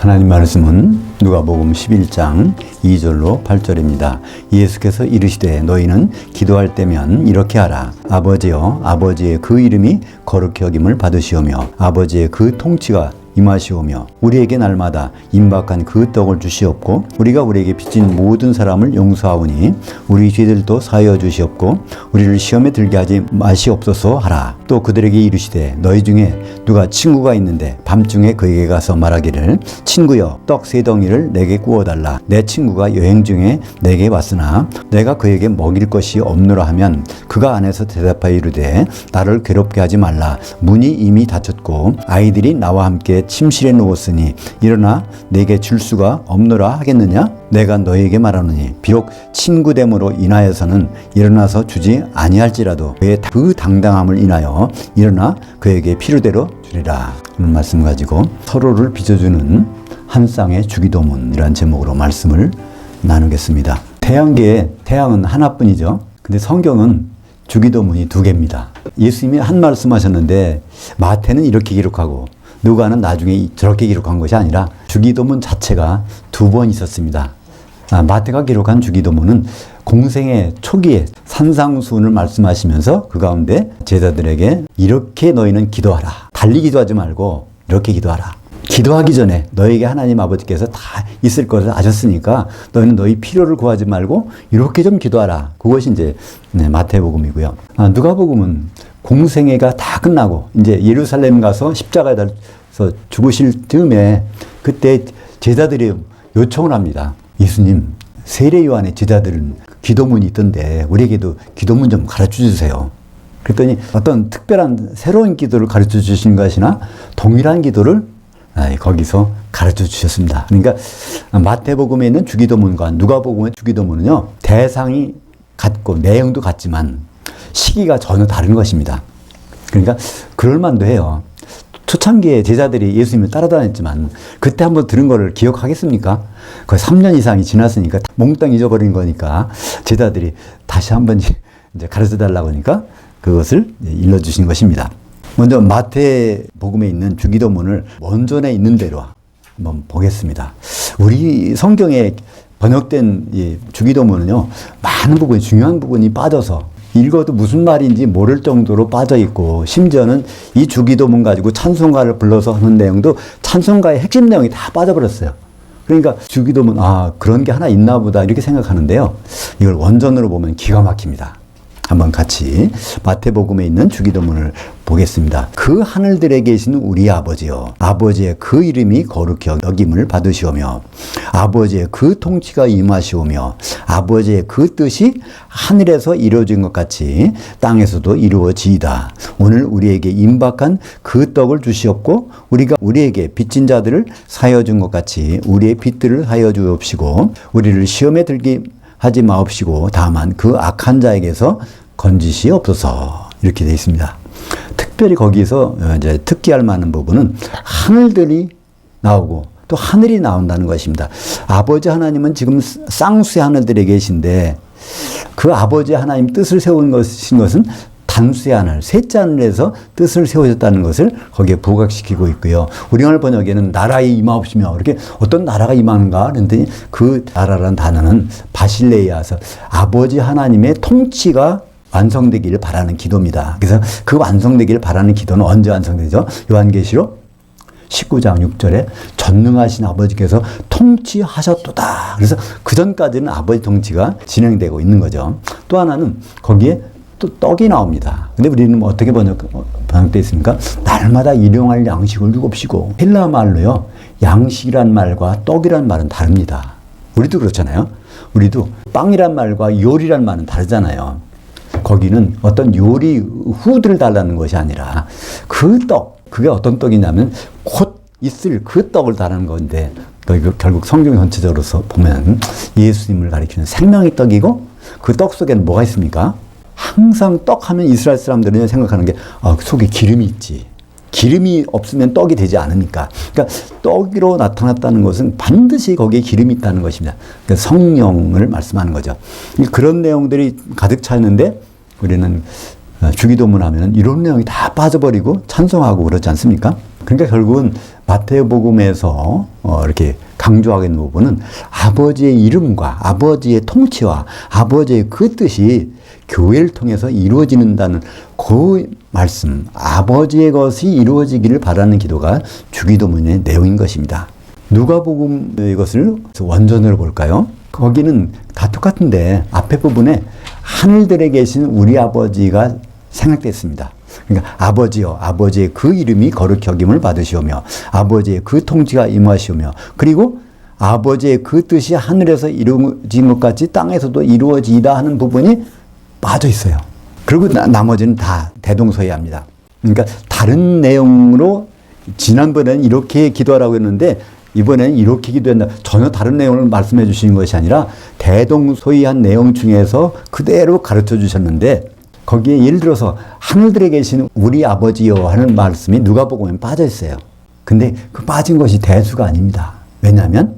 하나님 말씀은 누가복음 11장 2절로 8절입니다. 예수께서 이르시되 너희는 기도할 때면 이렇게 하라. 아버지여, 아버지의 그 이름이 거룩히 여김을 받으시오며 아버지의 그 통치가 임하시오며 우리에게 날마다 임박한 그 떡을 주시옵고 우리가 우리에게 빚진 모든 사람을 용서하오니 우리 죄들도 사하여 주시옵고 우리를 시험에 들게 하지 마시옵소서 하라. 또 그들에게 이르시되 너희 중에 누가 친구가 있는데 밤중에 그에게 가서 말하기를 친구여 떡 세 덩이를 내게 구워달라. 내 친구가 여행 중에 내게 왔으나 내가 그에게 먹일 것이 없노라 하면 그가 안에서 대답하여 이르되 나를 괴롭게 하지 말라. 문이 이미 닫혔고 아이들이 나와 함께 침실에 누웠으니 일어나 내게 줄 수가 없노라 하겠느냐? 내가 너희에게 말하노니 비록 친구됨으로 인하여서는 일어나서 주지 아니할지라도 그의 그 당당함을 인하여 일어나 그에게 필요대로 주리라. 이런 말씀 가지고 서로를 빚어주는 한 쌍의 주기도문이라는 제목으로 말씀을 나누겠습니다. 태양계에 태양은 하나뿐이죠. 근데 성경은 주기도문이 두 개입니다. 예수님이 한 말씀 하셨는데 마태는 이렇게 기록하고 누가는 나중에 저렇게 기록한 것이 아니라 주기도문 자체가 두 번 있었습니다. 마태가 기록한 주기도문은 공생의 초기에 산상수훈을 말씀하시면서 그 가운데 제자들에게 이렇게 너희는 기도하라. 달리 기도하지 말고 이렇게 기도하라. 기도하기 전에 너에게 하나님 아버지께서 다 있을 것을 아셨으니까 너희는 너희 필요를 구하지 말고 이렇게 좀 기도하라. 그것이 이제 마태복음이고요. 누가복음은 공생애가 다 끝나고 이제 예루살렘 가서 십자가에 달려서 죽으실 즈음에 그때 제자들이 요청을 합니다. 예수님, 세례 요한의 제자들은 기도문이 있던데 우리에게도 기도문 좀 가르쳐 주세요. 그랬더니 어떤 특별한 새로운 기도를 가르쳐 주신 것이나 동일한 기도를 거기서 가르쳐 주셨습니다. 그러니까 마태복음에 있는 주기도문과 누가복음의 주기도문은요, 대상이 같고 내용도 같지만 시기가 전혀 다른 것입니다. 그러니까 그럴만도 해요. 초창기에 제자들이 예수님을 따라다녔지만 그때 한번 들은 거를 기억하겠습니까? 거의 3년 이상이 지났으니까 몽땅 잊어버린 거니까 제자들이 다시 한번 이제 가르쳐 달라고 하니까 그것을 일러주신 것입니다. 먼저 마태복음에 있는 주기도문을 원전에 있는 대로 한번 보겠습니다. 우리 성경에 번역된 이 주기도문은요, 많은 부분이, 중요한 부분이 빠져서 읽어도 무슨 말인지 모를 정도로 빠져 있고, 심지어는 이 주기도문 가지고 찬송가를 불러서 하는 내용도 찬송가의 핵심 내용이 다 빠져버렸어요. 그러니까 주기도문, 그런 게 하나 있나 보다 이렇게 생각하는데요. 이걸 원전으로 보면 기가 막힙니다. 한번 같이 마태복음에 있는 주기도문을 보겠습니다. 그 하늘들에 계신 우리 아버지여, 아버지의 그 이름이 거룩히 여김을 받으시오며 아버지의 그 통치가 임하시오며 아버지의 그 뜻이 하늘에서 이루어진 것 같이 땅에서도 이루어지이다. 오늘 우리에게 임박한 그 떡을 주시옵고 우리가 우리에게 빚진 자들을 사하여 준 것 같이 우리의 빚들을 사하여 주옵시고 우리를 시험에 들게 하지 마옵시고 다만 그 악한 자에게서 건지시옵소서. 이렇게 되어 있습니다. 특별히 거기서 이제 특기할 만한 부분은 하늘들이 나오고 또 하늘이 나온다는 것입니다. 아버지 하나님은 지금 쌍수의 하늘들에 계신데 그 아버지 하나님 뜻을 세운 것은 단수의 하늘, 셋째 하늘에서 뜻을 세우셨다는 것을 거기에 부각시키고 있고요. 우리말 번역에는 나라에 임하옵시며 이렇게 어떤 나라가 임하는가 그랬더니 그 나라라는 단어는 바실레이아서 아버지 하나님의 통치가 완성되기를 바라는 기도입니다. 그래서 그 완성되기를 바라는 기도는 언제 완성되죠? 요한계시록 19장 6절에 전능하신 아버지께서 통치하셨도다. 그래서 그 전까지는 아버지 통치가 진행되고 있는 거죠. 또 하나는 거기에 또 떡이 나옵니다. 근데 우리는 어떻게 번역되어 있습니까? 날마다 일용할 양식을 주옵시고. 헬라 말로요, 양식이란 말과 떡이란 말은 다릅니다. 우리도 그렇잖아요. 우리도 빵이란 말과 요리란 말은 다르잖아요. 거기는 어떤 요리 후드를 달라는 것이 아니라 그 떡, 그게 어떤 떡이냐면 곧 있을 그 떡을 달라는 건데 결국 성경 전체적으로 보면 예수님을 가리키는 생명의 떡이고 그 떡 속에는 뭐가 있습니까? 항상 떡 하면 이스라엘 사람들은 생각하는 게 속에 기름이 있지. 기름이 없으면 떡이 되지 않으니까. 그러니까 떡으로 나타났다는 것은 반드시 거기에 기름이 있다는 것입니다. 그러니까 성령을 말씀하는 거죠. 그런 내용들이 가득 차 있는데 우리는 주기도문 하면 이런 내용이 다 빠져버리고 찬송하고 그러지 않습니까? 그러니까 결국은 마태복음에서 이렇게 강조하게 있는 부분은 아버지의 이름과 아버지의 통치와 아버지의 그 뜻이 교회를 통해서 이루어지는다는 그 말씀, 아버지의 것이 이루어지기를 바라는 기도가 주기도문의 내용인 것입니다. 누가복음 이것을 원전으로 볼까요? 거기는 다 똑같은데 앞에 부분에 하늘들에 계신 우리 아버지가 생각됐습니다. 그러니까 아버지여, 아버지의 그 이름이 거룩히 여김을 받으시오며 아버지의 그 통치가 임하시오며 그리고 아버지의 그 뜻이 하늘에서 이루어진 것 같이 땅에서도 이루어지다 하는 부분이 빠져 있어요. 그리고 나머지는 다 대동소이합니다. 그러니까 다른 내용으로 지난번에는 이렇게 기도하라고 했는데 이번에는 이렇게 기도한다. 전혀 다른 내용을 말씀해 주시는 것이 아니라 대동소이한 내용 중에서 그대로 가르쳐 주셨는데 거기에 예를 들어서 하늘들에 계신 우리 아버지여 하는 말씀이 누가복음에 빠져 있어요. 근데 그 빠진 것이 대수가 아닙니다. 왜냐하면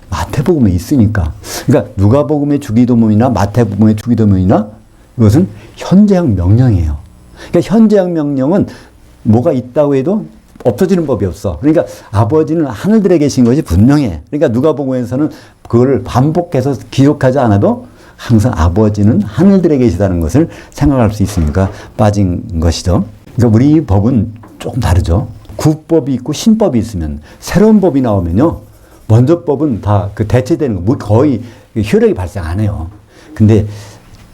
마태복음에 있으니까. 그러니까 누가복음의 주기도문이나 마태복음의 주기도문이나 이것은 현재형 명령이에요. 그러니까 현재형 명령은 뭐가 있다고 해도 없어지는 법이 없어. 그러니까 아버지는 하늘들에 계신 것이 분명해. 그러니까 누가복음에서는 그걸 반복해서 기록하지 않아도 항상 아버지는 하늘들에 계시다는 것을 생각할 수 있으니까 빠진 것이죠. 그러니까 우리 법은 조금 다르죠. 구법이 있고 신법이 있으면 새로운 법이 나오면요. 먼저 법은 다 그 대체되는 거, 거의 효력이 발생 안 해요. 근데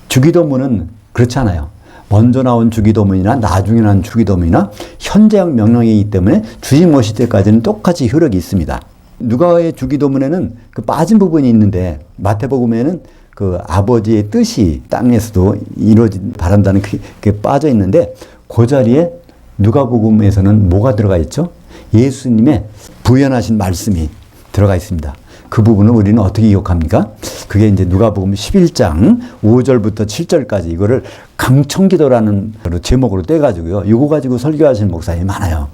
주기도문은 그렇지 않아요. 먼저 나온 주기도문이나 나중에 나온 주기도문이나 현재형 명령이기 때문에 주님 오실 때까지는 똑같이 효력이 있습니다. 누가의 주기도문에는 그 빠진 부분이 있는데 마태복음에는 그 아버지의 뜻이 땅에서도 이루어진 바란다는 그게 빠져 있는데 그 자리에 누가복음에서는 뭐가 들어가 있죠? 예수님의 부연하신 말씀이 들어가 있습니다. 그 부분을 우리는 어떻게 기억합니까? 그게 이제 누가복음 11장 5절부터 7절까지 이거를 강청기도라는 제목으로 떼가지고요. 이거 가지고 설교하시는 목사님이 많아요.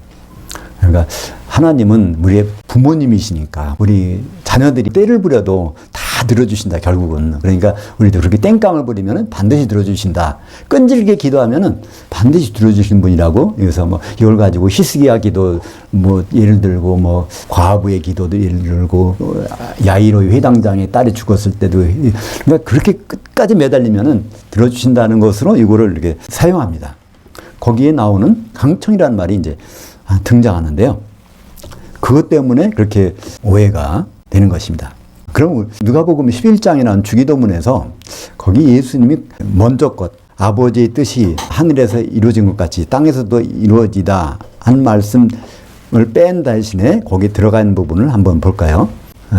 그러니까 하나님은 우리의 부모님이시니까 우리 자녀들이 때를 부려도 다 들어주신다 결국은. 그러니까 우리도 그렇게 땡깡을 부리면 반드시 들어주신다. 끈질기게 기도하면 반드시 들어주신 분이라고. 그래서 뭐 이걸 가지고 히스기야 기도 뭐 예를 들고 뭐 과부의 기도도 예를 들고 야이로 회당장의 딸이 죽었을 때도 그러니까 그렇게 끝까지 매달리면 들어주신다는 것으로 이거를 이렇게 사용합니다. 거기에 나오는 강청이라는 말이 이제 등장하는데요. 그것 때문에 그렇게 오해가 되는 것입니다. 그럼 누가복음 11장에 나온 주기도문에서 거기 예수님이 먼저 것 아버지의 뜻이 하늘에서 이루어진 것 같이 땅에서도 이루어지다 한 말씀을 뺀 대신에 거기에 들어가 있는 부분을 한번 볼까요?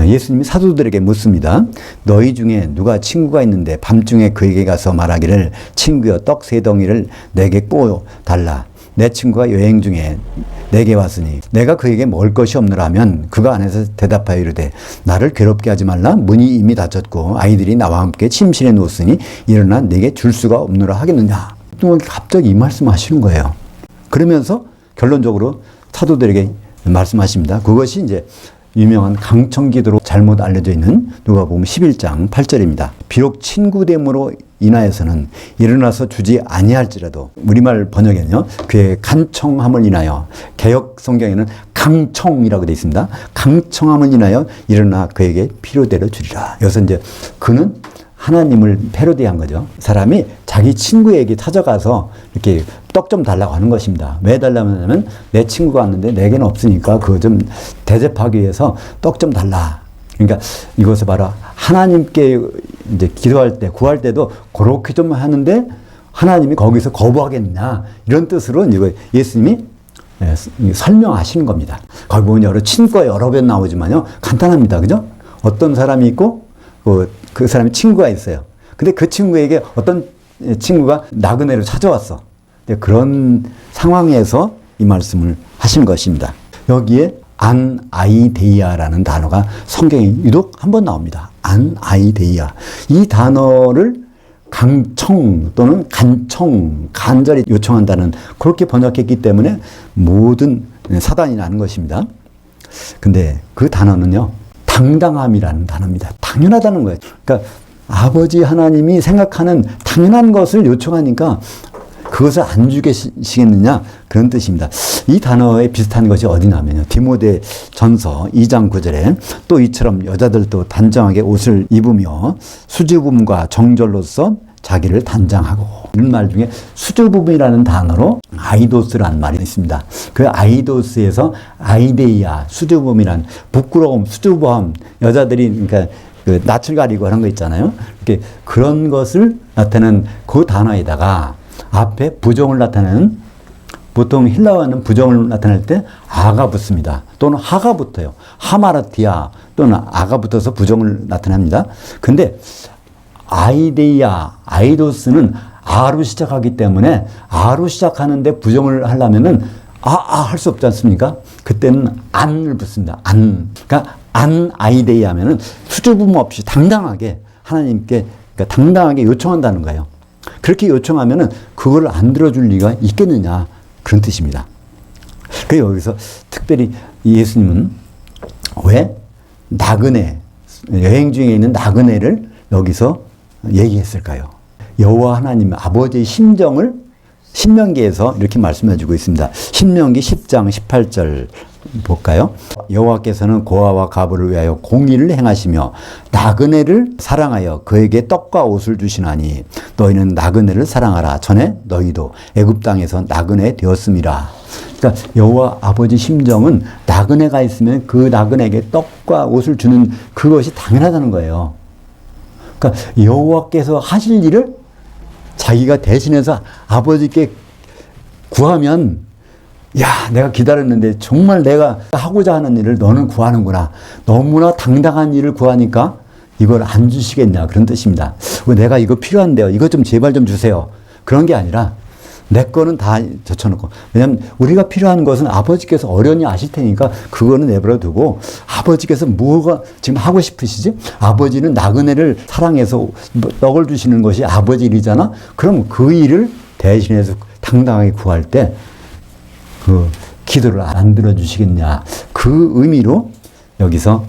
예수님이 사도들에게 묻습니다. 너희 중에 누가 친구가 있는데 밤중에 그에게 가서 말하기를 친구여 떡 3덩이를 내게 구워 달라. 내 친구가 여행 중에 내게 왔으니 내가 그에게 먹을 것이 없노라 하면 그가 안에서 대답하여 이르되 나를 괴롭게 하지 말라. 문이 이미 닫혔고 아이들이 나와 함께 침실에 누웠으니 일어나 내게 줄 수가 없노라 하겠느냐. 갑자기 이 말씀하시는 거예요. 그러면서 결론적으로 사도들에게 말씀하십니다. 그것이 이제 유명한 강청기도로 잘못 알려져 있는 누가복음 11장 8절입니다. 비록 친구됨으로 인하여서는 일어나서 주지 아니할지라도 우리말 번역에는요. 그의 간청함을 인하여 개역 성경에는 강청이라고 되어 있습니다. 강청함을 인하여 일어나 그에게 필요대로 주리라. 여기서 이제 그는 하나님을 패러디한 거죠. 사람이 자기 친구에게 찾아가서 이렇게 떡 좀 달라고 하는 것입니다. 왜 달라고 하냐면 내 친구가 왔는데 내게는 없으니까 그거 좀 대접하기 위해서 떡 좀 달라. 그러니까 이것을 바로 하나님께 이제 기도할 때, 구할 때도 그렇게 좀 하는데 하나님이 거기서 거부하겠느냐. 이런 뜻으로 이거 예수님이 설명하시는 겁니다. 거기 보면 여러 친구가 여러 번 나오지만요. 간단합니다. 그죠? 어떤 사람이 있고 그 사람이 친구가 있어요. 근데 그 친구에게 어떤 친구가 나그네로 찾아왔어. 그런 상황에서 이 말씀을 하신 것입니다. 여기에 안아이데이아라는 단어가 성경에 유독 한 번 나옵니다. 안아이데이아. 이 단어를 강청 또는 간청, 간절히 요청한다는 그렇게 번역했기 때문에 모든 사단이 나는 것입니다. 근데 그 단어는요. 당당함이라는 단어입니다. 당연하다는 거예요. 그러니까 아버지 하나님이 생각하는 당연한 것을 요청하니까 그것을 안 주시겠느냐 그런 뜻입니다. 이 단어에 비슷한 것이 어디냐면요. 디모데 전서 2장 9절에 또 이처럼 여자들도 단정하게 옷을 입으며 수줍음과 정절로서 자기를 단장하고, 이런 말 중에 수줍음이라는 단어로 아이도스라는 말이 있습니다. 그 아이도스에서 아이데이아, 수줍음이란 부끄러움, 수줍음, 여자들이 그러니까 그 낯을 가리고 하는 거 있잖아요. 이렇게 그런 것을 나타내는 그 단어에다가 앞에 부정을 나타내는, 보통 힐라어는 부정을 나타낼 때 아가 붙습니다. 또는 하가 붙어요. 하마라티아 또는 아가 붙어서 부정을 나타냅니다. 근데 아이데이아, 아이도스는 아로 시작하기 때문에 아로 시작하는데 부정을 하려면은 할 수 없지 않습니까? 그때는 안을 붙습니다. 안. 그러니까 안 아이데이 하면은 수줍음 없이 당당하게 하나님께, 그러니까 당당하게 요청한다는 거예요. 그렇게 요청하면은 그걸 안 들어줄 리가 있겠느냐 그런 뜻입니다. 그래서 여기서 특별히 예수님은 왜 나그네, 여행 중에 있는 나그네를 여기서 얘기했을까요? 여호와 하나님 아버지의 심정을 신명기에서 이렇게 말씀해 주고 있습니다. 신명기 10장 18절 볼까요? 여호와께서는 고아와 가부를 위하여 공의를 행하시며 나그네를 사랑하여 그에게 떡과 옷을 주시나니 너희는 나그네를 사랑하라. 전에 너희도 애굽 땅에서 나그네 되었음이라. 그러니까 여호와 아버지 심정은 나그네가 있으면 그 나그네에게 떡과 옷을 주는 그것이 당연하다는 거예요. 그러니까 여호와께서 하실 일을 자기가 대신해서 아버지께 구하면, 야, 내가 기다렸는데 정말 내가 하고자 하는 일을 너는 구하는구나. 너무나 당당한 일을 구하니까 이걸 안 주시겠냐 그런 뜻입니다. 내가 이거 필요한데요. 이거 좀 제발 좀 주세요. 그런 게 아니라 내 거는 다 젖혀놓고, 왜냐하면 우리가 필요한 것은 아버지께서 어련히 아실 테니까 그거는 내버려 두고, 아버지께서 뭐가 지금 하고 싶으시지? 아버지는 나그네를 사랑해서 떡을 주시는 것이 아버지 일이잖아? 그럼 그 일을 대신해서 당당하게 구할 때 그 기도를 안 들어주시겠냐. 그 의미로 여기서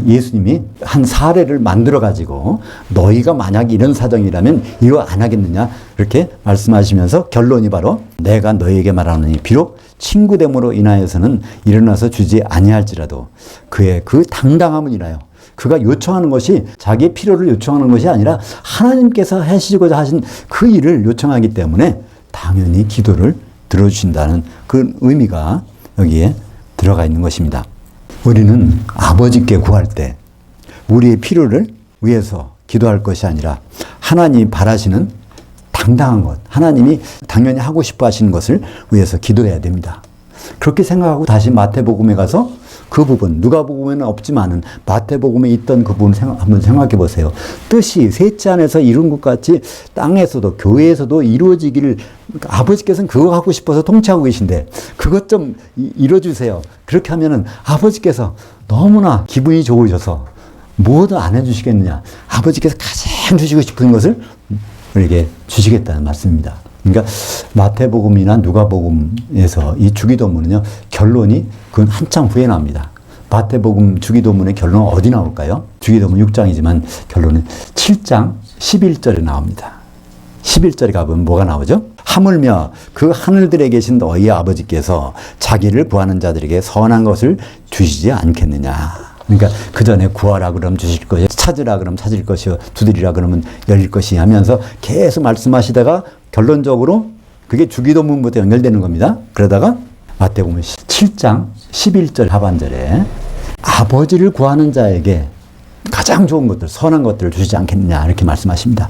예수님이 한 사례를 만들어 가지고 너희가 만약 이런 사정이라면 이거 안 하겠느냐 이렇게 말씀하시면서 결론이 바로 내가 너희에게 말하노니 비록 친구됨으로 인하여서는 일어나서 주지 아니할지라도 그의 그 당당함을 인하여, 그가 요청하는 것이 자기의 필요를 요청하는 것이 아니라 하나님께서 하시고자 하신 그 일을 요청하기 때문에 당연히 기도를 들어주신다는 그 의미가 여기에 들어가 있는 것입니다. 우리는 아버지께 구할 때 우리의 필요를 위해서 기도할 것이 아니라 하나님이 바라시는 당당한 것, 하나님이 당연히 하고 싶어 하시는 것을 위해서 기도해야 됩니다. 그렇게 생각하고 다시 마태복음에 가서 그 부분, 누가복음에는 없지만은 마태복음에 있던 그 부분 한번 생각해 보세요. 뜻이 셋째 안에서 이룬 것 같이 땅에서도 교회에서도 이루어지기를 아버지께서는 그거 하고 싶어서 통치하고 계신데 그것 좀 이뤄주세요. 그렇게 하면은 아버지께서 너무나 기분이 좋으셔서 뭐도 안 해주시겠느냐. 아버지께서 가장 주시고 싶은 것을 우리에게 주시겠다는 말씀입니다. 그러니까 마태복음이나 누가복음에서 이 주기도문은요, 결론이 그건 한참 후에 나옵니다. 마태복음 주기도문의 결론은 어디 나올까요? 주기도문 6장이지만 결론은 7장 11절에 나옵니다. 11절에 가보면 뭐가 나오죠? 하물며 그 하늘들에 계신 너희 아버지께서 자기를 구하는 자들에게 선한 것을 주시지 않겠느냐. 그러니까 그 전에 구하라 그러면 주실 것이요, 찾으라 그러면 찾을 것이요, 두드리라 그러면 열릴 것이 하면서 계속 말씀하시다가 결론적으로 그게 주기도문부터 연결되는 겁니다. 그러다가 마태복음 7장 11절 하반절에 아버지를 구하는 자에게 가장 좋은 것들, 선한 것들을 주시지 않겠느냐 이렇게 말씀하십니다.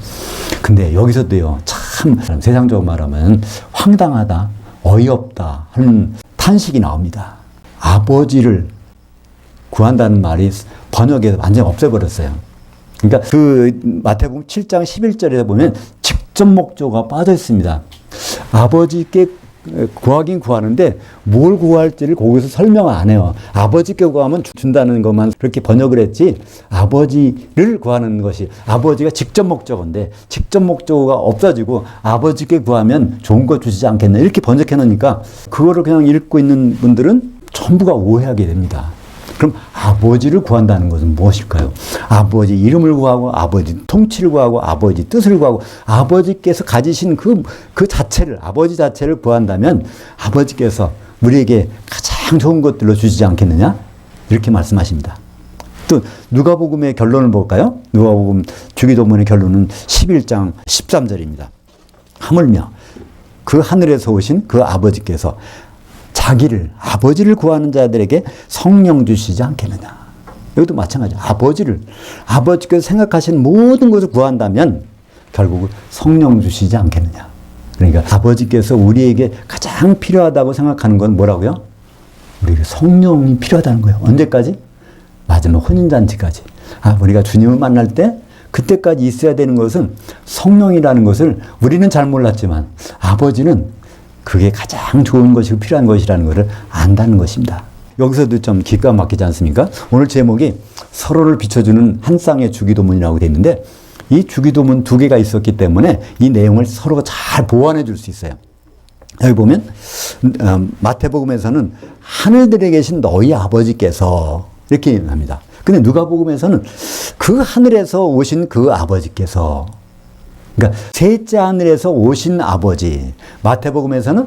근데 여기서도요, 참 세상적으로 말하면 황당하다, 어이없다 하는 탄식이 나옵니다. 아버지를 구한다는 말이 번역에서 완전히 없애버렸어요. 그러니까 그 마태복음 7장 11절에 보면 직접 목조가 빠져 있습니다. 아버지께 구하긴 구하는데 뭘 구할지를 거기서 설명을 안 해요. 아버지께 구하면 준다는 것만 그렇게 번역을 했지, 아버지를 구하는 것이, 아버지가 직접 목적어인데 직접 목적어가 없어지고 아버지께 구하면 좋은 거 주시지 않겠나 이렇게 번역해 놓으니까 그거를 그냥 읽고 있는 분들은 전부가 오해하게 됩니다. 그럼 아버지를 구한다는 것은 무엇일까요? 아버지 이름을 구하고 아버지 통치를 구하고 아버지 뜻을 구하고 아버지께서 가지신 그 자체를 아버지 자체를 구한다면 아버지께서 우리에게 가장 좋은 것들로 주시지 않겠느냐? 이렇게 말씀하십니다. 또 누가복음의 결론을 볼까요? 누가복음 주기도문의 결론은 11장 13절입니다. 하물며 그 하늘에서 오신 그 아버지께서 자기를 아버지를 구하는 자들에게 성령 주시지 않겠느냐. 여기도 마찬가지죠. 아버지께서 생각하신 모든 것을 구한다면 결국 성령 주시지 않겠느냐. 그러니까 아버지께서 우리에게 가장 필요하다고 생각하는 건 뭐라고요? 우리에게 성령이 필요하다는 거예요. 언제까지? 마지막 혼인잔치까지. 우리가 주님을 만날 때 그때까지 있어야 되는 것은 성령이라는 것을 우리는 잘 몰랐지만 아버지는 그게 가장 좋은 것이고 필요한 것이라는 것을 안다는 것입니다. 여기서도 좀 기가 막히지 않습니까? 오늘 제목이 서로를 비춰주는 한 쌍의 주기도문이라고 되어 있는데 이 주기도문 2개가 있었기 때문에 이 내용을 서로가 잘 보완해 줄 수 있어요. 여기 보면 마태복음에서는 하늘들에 계신 너희 아버지께서 이렇게 합니다. 근데 누가복음에서는 그 하늘에서 오신 그 아버지께서, 그러니까 셋째 하늘에서 오신 아버지. 마태복음에서는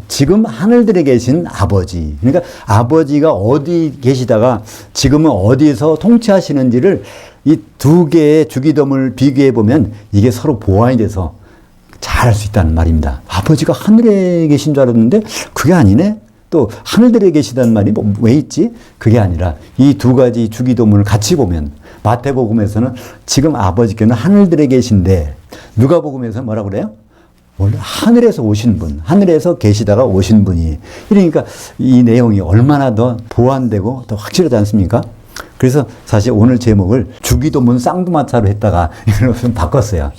지금 하늘들에 계신 아버지. 그러니까 아버지가 어디 계시다가 지금은 어디서 통치하시는지를 이 2개의 주기도문을 비교해 보면 이게 서로 보완이 돼서 잘 알 수 있다는 말입니다. 아버지가 하늘에 계신 줄 알았는데 그게 아니네. 또 하늘들에 계시다는 말이 왜 있지? 그게 아니라 이 2가지 주기도문을 같이 보면 마태복음에서는 지금 아버지께는 하늘들에 계신데 누가복음에서는 뭐라고 그래요? 원래 하늘에서 오신 분, 하늘에서 계시다가 오신 분이. 이러니까 이 내용이 얼마나 더 보완되고 더 확실하지 않습니까? 그래서 사실 오늘 제목을 주기도문 쌍두마차로 했다가 이걸 좀 바꿨어요.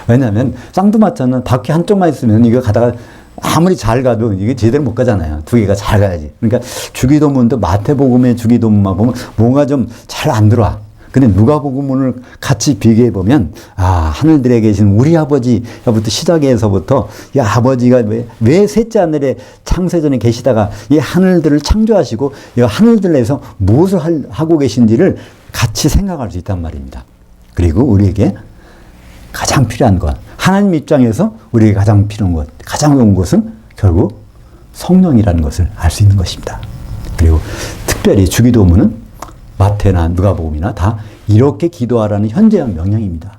왜냐하면 쌍두마차는 바퀴 한쪽만 있으면 이거 가다가 아무리 잘 가도 이게 제대로 못 가잖아요. 2개가 잘 가야지. 그러니까 주기도문도 마태복음의 주기도문만 보면 뭔가 좀 잘 안 들어와. 근데 누가복음을 같이 비교해 보면 하늘들에 계신 우리 아버지부터 시작해서부터 이 아버지가 왜 셋째 하늘에 창세전에 계시다가 이 하늘들을 창조하시고 이 하늘들에서 무엇을 하고 계신지를 같이 생각할 수 있단 말입니다. 그리고 우리에게 가장 필요한 것, 하나님 입장에서 우리에게 가장 필요한 것, 가장 좋은 것은 결국 성령이라는 것을 알 수 있는 것입니다. 그리고 특별히 주기도문은 마태나 누가복음이나 다 이렇게 기도하라는 현재형 명령입니다.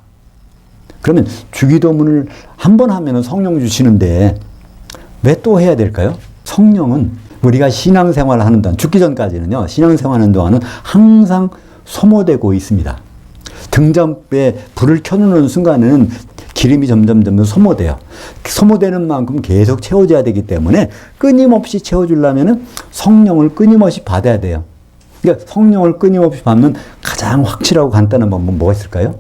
그러면 주기도문을 한 번 하면 성령 주시는데 왜 또 해야 될까요? 성령은 우리가 신앙생활을 하는 동안, 죽기 전까지는요, 신앙생활하는 동안은 항상 소모되고 있습니다. 등잔에 불을 켜놓는 순간에는 기름이 점점 소모돼요. 소모되는 만큼 계속 채워져야 되기 때문에 끊임없이 채워주려면 성령을 끊임없이 받아야 돼요. 그러니까 성령을 끊임없이 받는 가장 확실하고 간단한 방법은 뭐가 있을까요?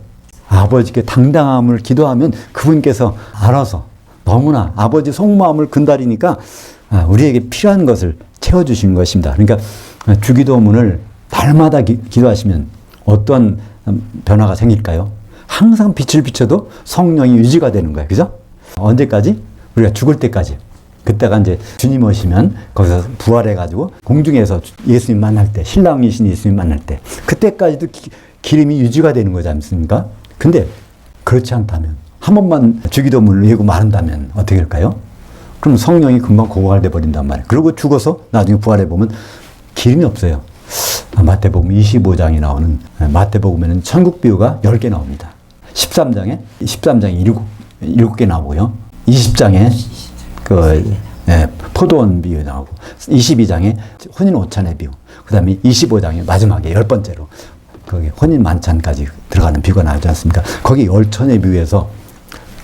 아버지께 당당함을 기도하면 그분께서 알아서 너무나 아버지 속마음을 근달이니까 우리에게 필요한 것을 채워주신 것입니다. 그러니까 주기도문을 날마다 기도하시면 어떤 변화가 생길까요? 항상 빛을 비춰도 성령이 유지가 되는 거예요. 그죠? 언제까지? 우리가 죽을 때까지. 그때가 이제 주님 오시면 거기서 부활해가지고 공중에서 예수님 만날 때, 신랑이신 예수님 만날 때, 그때까지도 기름이 유지가 되는 거지 않습니까? 근데 그렇지 않다면, 한 번만 주기도문을 외우고 마른다면 어떻게 될까요? 그럼 성령이 금방 고갈돼 버린단 말이에요. 그리고 죽어서 나중에 부활해보면 기름이 없어요. 마태복음 25장에 나오는, 마태복음에는 천국 비유가 10개 나옵니다. 13장에 7개 나오고요. 20장에 포도원 비유 나오고, 22장에 혼인 오찬의 비유, 그 다음에 25장에 마지막에 10번째로 거기 혼인 만찬까지 들어가는 비유가 나오지 않습니까? 거기 열천의 비유에서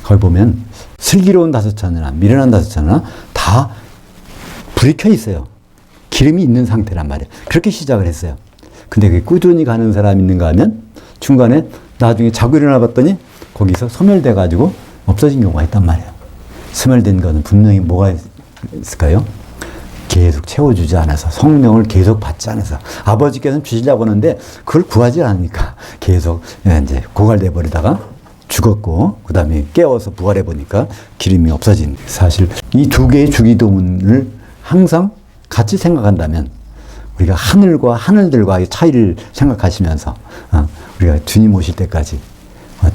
거기 보면 슬기로운 5처녀나 미련한 5처녀나 다 불이 켜 있어요. 기름이 있는 상태란 말이에요. 그렇게 시작을 했어요. 근데 그게 꾸준히 가는 사람이 있는가 하면 중간에 나중에 자고 일어나 봤더니 거기서 소멸돼가지고 없어진 경우가 있단 말이에요. 소멸된 거는 분명히 뭐가 있을까요? 계속 채워주지 않아서, 성령을 계속 받지 않아서, 아버지께서는 주시려고 하는데 그걸 구하지 않으니까 계속 이제 고갈돼 버리다가 죽었고, 그 다음에 깨워서 부활해 보니까 기름이 없어진. 사실 이 2개의 주기도문을 항상 같이 생각한다면 우리가 하늘과 하늘들과의 차이를 생각하시면서 우리가 주님 오실 때까지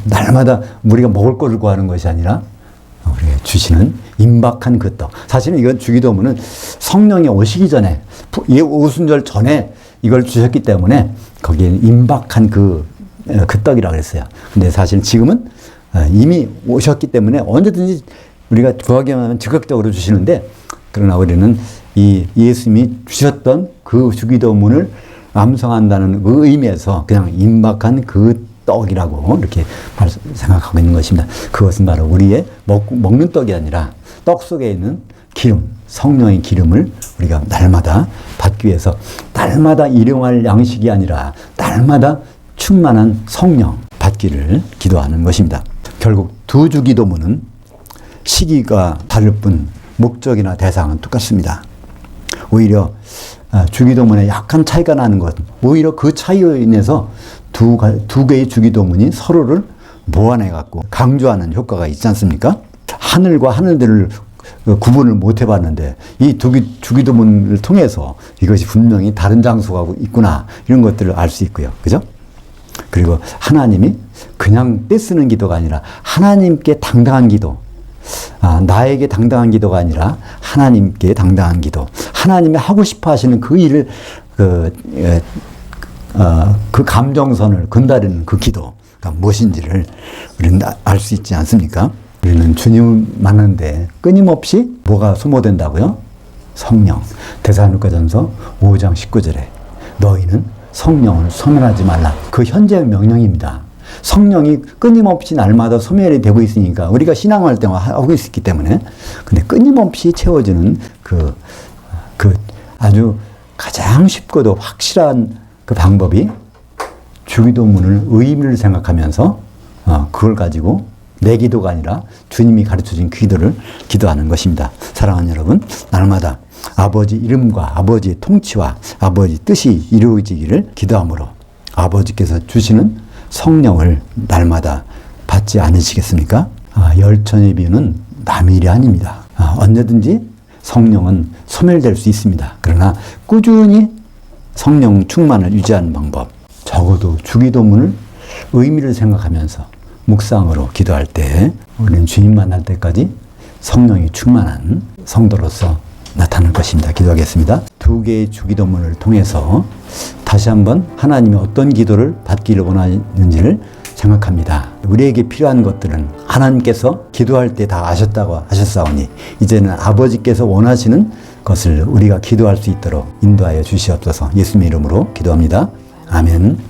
날마다 우리가 먹을 것을 구하는 것이 아니라 우리가 주시는 임박한 그 떡. 사실은 이건 주기도문은 성령이 오시기 전에, 오순절 전에 이걸 주셨기 때문에 거기에 임박한 그 떡이라고 그랬어요. 근데 사실 지금은 이미 오셨기 때문에 언제든지 우리가 구하기만 하면 즉각적으로 주시는데, 그러나 우리는 이 예수님이 주셨던 그 주기도문을 암송한다는 그 의미에서 그냥 임박한 그 떡이라고 이렇게 생각하고 있는 것입니다. 그것은 바로 우리의 먹는 떡이 아니라 떡 속에 있는 기름, 성령의 기름을 우리가 날마다 받기 위해서, 날마다 일용할 양식이 아니라 날마다 충만한 성령 받기를 기도하는 것입니다. 결국 두 주기도문은 시기가 다를 뿐 목적이나 대상은 똑같습니다. 오히려 주기도문에 약간 차이가 나는 것은 오히려 그 차이로 인해서 두 개의 주기도문이 서로를 모아내갖고 강조하는 효과가 있지 않습니까? 하늘과 하늘들을 구분을 못 해봤는데 이 주기도문을 통해서 이것이 분명히 다른 장소가 있구나, 이런 것들을 알 수 있고요. 그죠? 그리고 하나님이 그냥 떼쓰는 기도가 아니라 하나님께 당당한 기도, 나에게 당당한 기도가 아니라 하나님께 당당한 기도, 하나님이 하고 싶어 하시는 그 일을 그 감정선을 건드리는 그 기도가 무엇인지를 우리는 알 수 있지 않습니까? 우리는 주님 만나는데 끊임없이 뭐가 소모된다고요? 성령. 데살로니가전서 5장 19절에 너희는 성령을 소멸하지 말라. 그 현재 명령입니다. 성령이 끊임없이 날마다 소멸이 되고 있으니까 우리가 신앙활동을 하고 있기 때문에, 근데 끊임없이 채워지는 그 아주 가장 쉽고도 확실한 그 방법이 주기도문을 의미를 생각하면서 그걸 가지고 내 기도가 아니라 주님이 가르쳐준 그 기도를 기도하는 것입니다. 사랑하는 여러분, 날마다 아버지 이름과 아버지의 통치와 아버지 뜻이 이루어지기를 기도함으로 아버지께서 주시는 성령을 날마다 받지 않으시겠습니까? 열천의 비유는 남의 일이 아닙니다. 언제든지 성령은 소멸될 수 있습니다. 그러나 꾸준히 성령 충만을 유지하는 방법, 적어도 주기도문을 의미를 생각하면서 묵상으로 기도할 때 우리는 주님 만날 때까지 성령이 충만한 성도로서 나타날 것입니다. 기도하겠습니다. 두 개의 주기도문을 통해서 다시 한번 하나님이 어떤 기도를 받기를 원하는지를 생각합니다. 우리에게 필요한 것들은 하나님께서 기도할 때 다 아셨다고 하셨사오니 이제는 아버지께서 원하시는 것을 우리가 기도할 수 있도록 인도하여 주시옵소서. 예수님의 이름으로 기도합니다. 아멘.